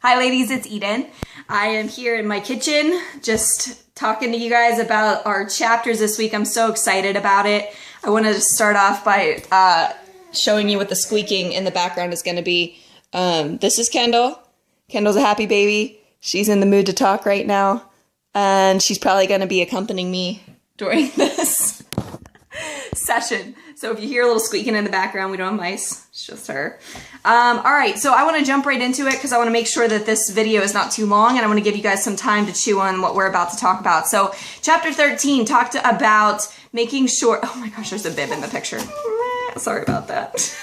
Hi ladies, it's Eden. I am here in my kitchen just talking to you guys about our chapters this week. I'm so excited about it. I wanted to start off by showing you what the squeaking in the background is going to be. This is Kendall. Kendall's a happy baby. She's in the mood to talk right now, and she's probably going to be accompanying me during this session. So if you hear a little squeaking in the background, we don't have mice. It's just her. All right, so I want to jump right into it because I want to make sure that this video is not too long, and I want to give you guys some time to chew on what we're about to talk about. So chapter 13 talked about making sure, oh my gosh, there's a bib in the picture. Sorry about that.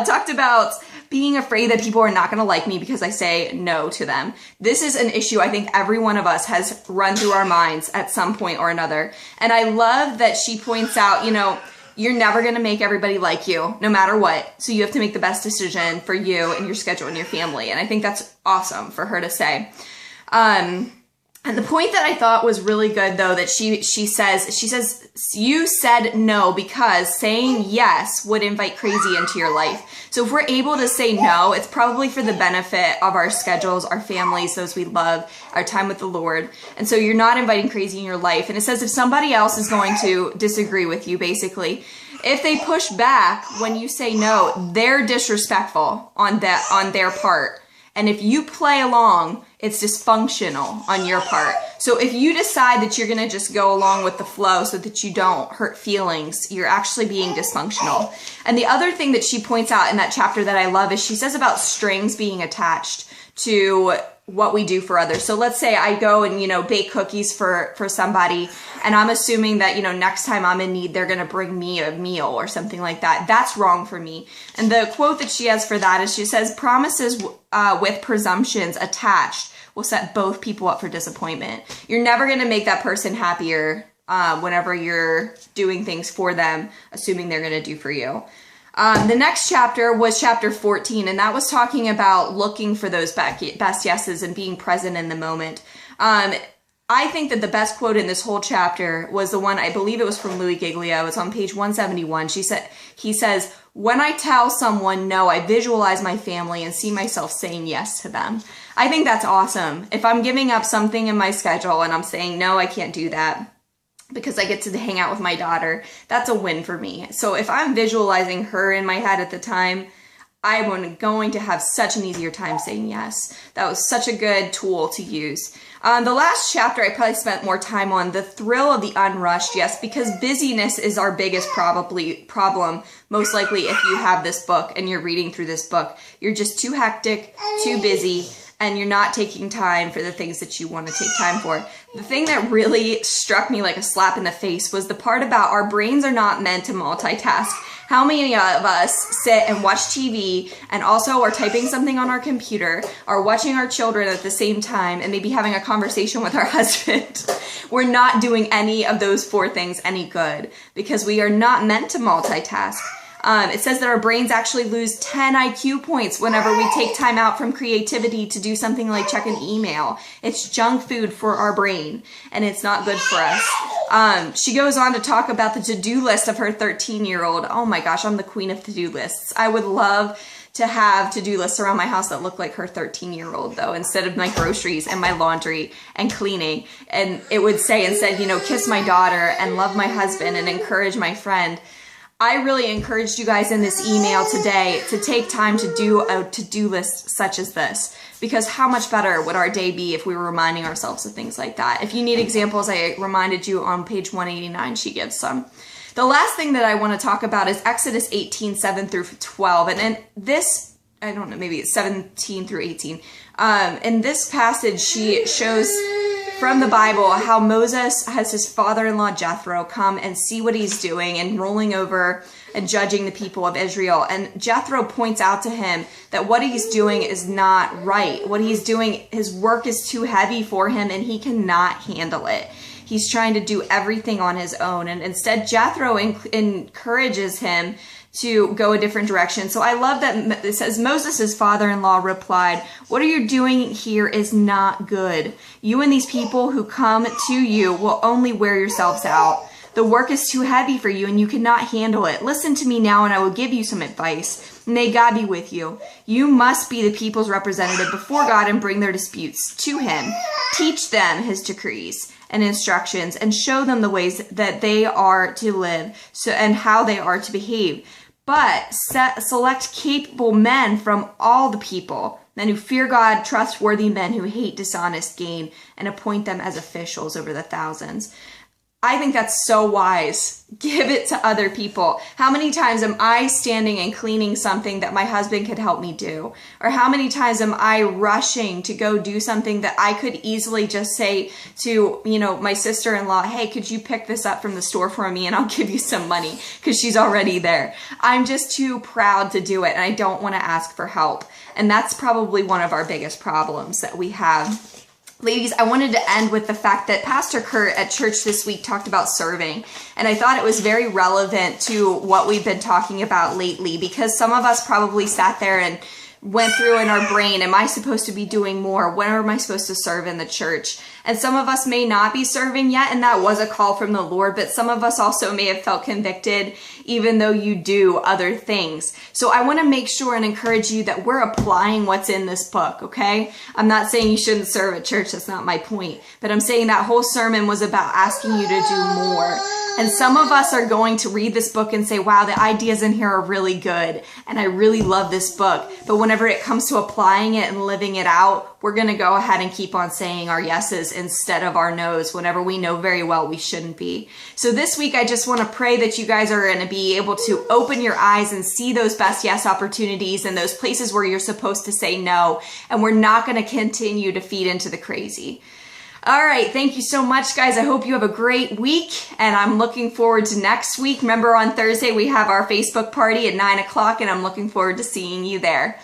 Talked about being afraid that people are not going to like me because I say no to them. This is an issue I think every one of us has run through our minds at some point or another. And I love that she points out, you know, you're never going to make everybody like you no matter what. So you have to make the best decision for you and your schedule and your family. And I think that's awesome for her to say. And the point that I thought was really good, though, that she says, you said no because saying yes would invite crazy into your life. So if we're able to say no, it's probably for the benefit of our schedules, our families, those we love, our time with the Lord. And so you're not inviting crazy in your life. And it says if somebody else is going to disagree with you, basically, if they push back when you say no, they're disrespectful on their part. And if you play along, it's dysfunctional on your part. So if you decide that you're going to just go along with the flow so that you don't hurt feelings, you're actually being dysfunctional. And the other thing that she points out in that chapter that I love is she says about strings being attached to what we do for others. So let's say I go and, you know, bake cookies for somebody, and I'm assuming that, you know, next time I'm in need, they're going to bring me a meal or something like that. That's wrong for me. And the quote that she has for that is she says, promises with presumptions attached will set both people up for disappointment. You're never going to make that person happier whenever you're doing things for them, assuming they're going to do for you. The next chapter was chapter 14, and that was talking about looking for those best yeses and being present in the moment. I think that the best quote in this whole chapter was the one, I believe it was from Louis Giglio. It's on page 171. He says, when I tell someone no, I visualize my family and see myself saying yes to them. I think that's awesome. If I'm giving up something in my schedule and I'm saying, no, I can't do that, because I get to hang out with my daughter, that's a win for me. So if I'm visualizing her in my head at the time, I'm going to have such an easier time saying yes. That was such a good tool to use. The last chapter I probably spent more time on, the thrill of the unrushed, yes, because busyness is our biggest problem, most likely if you have this book and you're reading through this book. You're just too hectic, too busy, and you're not taking time for the things that you want to take time for. The thing that really struck me like a slap in the face was the part about our brains are not meant to multitask. How many of us sit and watch TV and also are typing something on our computer, are watching our children at the same time, and maybe having a conversation with our husband? We're not doing any of those four things any good because we are not meant to multitask. It says that our brains actually lose 10 IQ points whenever we take time out from creativity to do something like check an email. It's junk food for our brain, and it's not good for us. She goes on to talk about the to-do list of her 13-year-old. Oh my gosh, I'm the queen of to-do lists. I would love to have to-do lists around my house that look like her 13-year-old, though, instead of my groceries and my laundry and cleaning. And it would say instead, you know, kiss my daughter and love my husband and encourage my friend. I really encouraged you guys in this email today to take time to do a to-do list such as this, because how much better would our day be if we were reminding ourselves of things like that? If you need examples, I reminded you on page 189, she gives some. The last thing that I want to talk about is Exodus 18, 7 through 12. And in this, I don't know, maybe it's 17 through 18. In this passage, she shows from the Bible how Moses has his father-in-law Jethro come and see what he's doing and ruling over and judging the people of Israel. And Jethro points out to him that what he's doing is not right. What he's doing, his work is too heavy for him and he cannot handle it. He's trying to do everything on his own. And instead, Jethro encourages him to go a different direction. So I love that it says, Moses' father-in-law replied, what are you doing here is not good. You and these people who come to you will only wear yourselves out. The work is too heavy for you and you cannot handle it. Listen to me now and I will give you some advice. May God be with you. You must be the people's representative before God and bring their disputes to him. Teach them his decrees and instructions and show them the ways that they are to live and how they are to behave. But select capable men from all the people, men who fear God, trustworthy men who hate dishonest gain, and appoint them as officials over the thousands. I think that's so wise. Give it to other people. How many times am I standing and cleaning something that my husband could help me do? Or how many times am I rushing to go do something that I could easily just say to, my sister-in-law, hey, could you pick this up from the store for me and I'll give you some money because she's already there. I'm just too proud to do it and I don't want to ask for help. And that's probably one of our biggest problems that we have. Ladies, I wanted to end with the fact that Pastor Kurt at church this week talked about serving. And I thought it was very relevant to what we've been talking about lately, because some of us probably sat there and went through in our brain, am I supposed to be doing more? When am I supposed to serve in the church? And some of us may not be serving yet, and that was a call from the Lord, but some of us also may have felt convicted, even though you do other things. So I want to make sure and encourage you that we're applying what's in this book, okay? I'm not saying you shouldn't serve at church, that's not my point, but I'm saying that whole sermon was about asking you to do more. And some of us are going to read this book and say, wow, the ideas in here are really good, and I really love this book. But whenever it comes to applying it and living it out, we're going to go ahead and keep on saying our yeses instead of our nos whenever we know very well we shouldn't be. So this week, I just want to pray that you guys are going to be able to open your eyes and see those best yes opportunities and those places where you're supposed to say no, and we're not going to continue to feed into the crazy. All right, thank you so much, guys. I hope you have a great week, and I'm looking forward to next week. Remember, on Thursday, we have our Facebook party at 9 o'clock, and I'm looking forward to seeing you there.